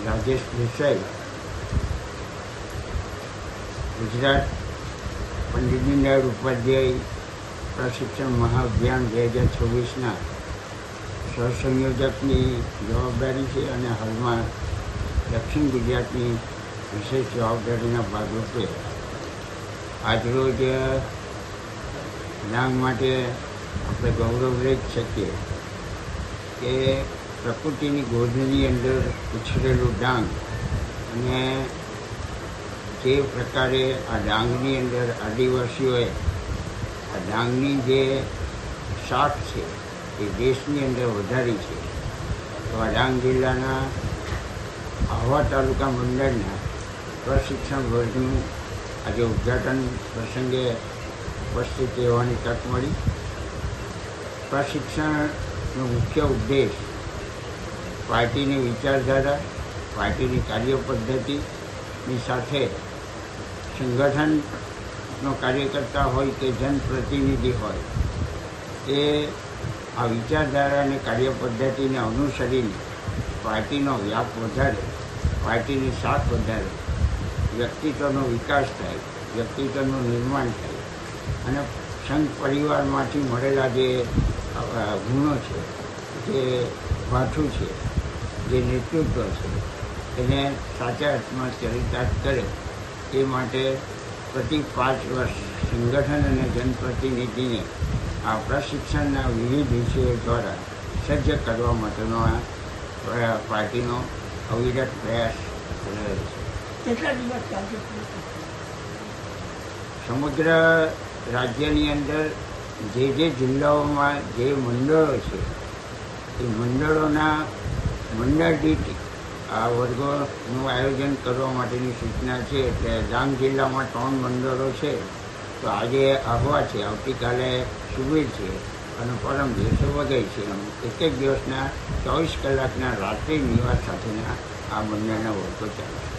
રાજેશ દેસાઈ ગુજરાત પંડિત દીનદયાળ ઉપાધ્યાય પ્રશિક્ષણ મહાઅભિયાન 2026ના સહસંયોજકની જવાબદારી છે અને હાલમાં દક્ષિણ ગુજરાતની વિશેષ જવાબદારીના ભાગરૂપે આજરોજ ડાંગ માટે આપણે ગૌરવ લઈ શકીએ કે પ્રકૃતિની ગોદની અંદર ઉછરેલું ડાંગ અને જે પ્રકારે આ ડાંગની અંદર આદિવાસીઓએ આ ડાંગની જે શાખ છે એ દેશની અંદર વધારી છે. તો આ ડાંગ જિલ્લાના આહવા તાલુકા મંડળના પ્રશિક્ષણ વર્ગનું આજે ઉદ્ઘાટન પ્રસંગે ઉપસ્થિત રહેવાની તક મળી. પ્રશિક્ષણનો મુખ્ય ઉદ્દેશ પાર્ટીની વિચારધારા, પાર્ટીની કાર્યપદ્ધતિની સાથે સંગઠનનો કાર્યકર્તા હોય કે જનપ્રતિનિધિ હોય એ આ વિચારધારા અને કાર્યપદ્ધતિને અનુસરીને પાર્ટીનો વ્યાપ વધારે, પાર્ટીની શાખ વધારે, વ્યક્તિત્વનો વિકાસ થાય, વ્યક્તિત્વનું નિર્માણ થાય અને સંઘ પરિવારમાંથી મળેલા જે ગુણો છે, જે ભાથું છે, જે નેતૃત્વ છે એને સાચા અર્થમાં ચરિતાર્થ કરે એ માટે પ્રતિ 5 વર્ષ સંગઠન અને જનપ્રતિનિધિને આ પ્રશિક્ષણના વિવિધ વિષયો દ્વારા સજ્જ કરવા માટેનો આ પાર્ટીનો અવિરત પ્રયાસ રહેલો છે. સમગ્ર રાજ્યની અંદર જે જિલ્લાઓમાં જે મંડળો છે એ મંડળોના મંડળ દીઠ આ વર્ગોનું આયોજન કરવા માટેની સૂચના છે. એટલે ડાંગ જિલ્લામાં 3 મંડળો છે. તો આજે આહવા છે, આવતીકાલે સુબીર છે અને પરમ દિવસે વઘઈ છે. એક દિવસના 24 કલાકના રાત્રિ નિવાસ સાથેના આ મંડળના વર્ગો ચાલે છે.